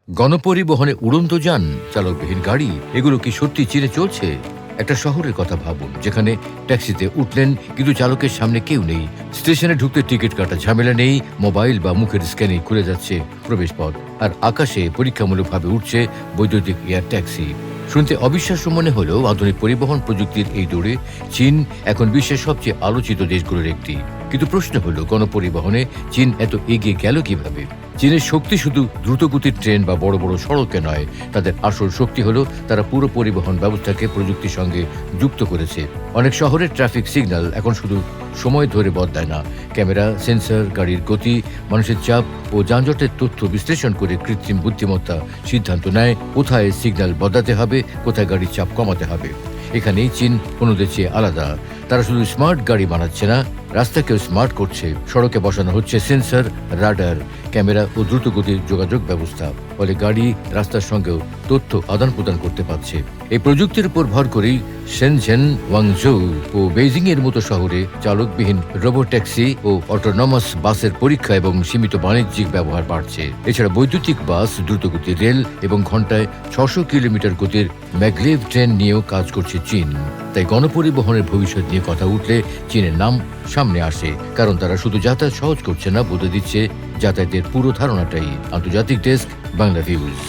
গণপরিবহনে উড়ন্ত যান, চালকবিহীন গাড়ি, এগুলো কি সত্যি চীনে চলছে? একটা শহরের কথা ভাবুন, যেখানে ট্যাক্সিতে উঠলেন কিন্তু চালকের সামনে কেউ নেই, স্টেশনে ঢুকতে টিকিট কাটা ঝামেলা নেই, মোবাইল বা মুখের স্ক্যানে খুলে যাচ্ছে প্রবেশপথ, আর আকাশে পরীক্ষামূলকভাবে উঠছে বৈদ্যুতিক এয়ার ট্যাক্সি। শুনতে অবিশ্বাস্য মনে হলেও আধুনিক পরিবহন প্রযুক্তির এই দৌড়ে চীন এখন বিশ্বের সবচেয়ে আলোচিত দেশগুলোর একটি। কিন্তু প্রশ্ন হলো, গণপরিবহনে চীন এত এগিয়ে গেল কিভাবে? চীনের শক্তি শুধু দ্রুতগতির ট্রেন বা বড় বড় সড়কে নয়, তাদের আসল শক্তি হলো তারা পুরো পরিবহন ব্যবস্থাকে প্রযুক্তির সঙ্গে যুক্ত করেছে। অনেক শহরের ট্রাফিক সিগন্যাল এখন শুধু সময় ধরে বদলায় না, ক্যামেরা, সেন্সর, গাড়ির গতি, মানুষের চাপ ও যানজটের তথ্য বিশ্লেষণ করে কৃত্রিম বুদ্ধিমত্তা সিদ্ধান্ত নেয় কোথায় সিগন্যাল বদলাতে হবে, কোথায় গাড়ির চাপ কমাতে হবে। এখানেই চীন অন্যদের চেয়ে আলাদা। তারা শুধু স্মার্ট গাড়ি বানাচ্ছে না, রাস্তাকেও স্মার্ট করছে। সড়কে বসানো হচ্ছে সেন্সর, রাডার, ক্যামেরা ও দ্রুতগতির যোগাযোগ ব্যবস্থা, ফলে গাড়ি রাস্তার সঙ্গেও তথ্য আদান প্রদান করতে পারছে। এই প্রযুক্তির উপর ভর করেই শেনঝেন, ওয়াংজৌ ও বেইজিং এর মতো শহরে চালকবিহীন রোবট ট্যাক্সি ও অটোনমাস বাসের পরীক্ষা এবং সীমিত বাণিজ্যিক ব্যবহার বাড়ছে। এছাড়া বৈদ্যুতিক বাস, দ্রুতগতির রেল এবং ঘন্টায় ৬০০ কিলোমিটার গতির ম্যাগলেভ ট্রেন নিয়েও কাজ করছে চীন। তাই গণপরিবহনের ভবিষ্যৎ নিয়ে কথা উঠলে চীনের নাম সামনে আসে, কারণ তারা শুধু যাতায়াত সহজ করছে না, বদলে দিচ্ছে যাতায়াতের পুরো ধারণাটাই। আন্তর্জাতিক ডেস্ক, বাংলা ভিউজ।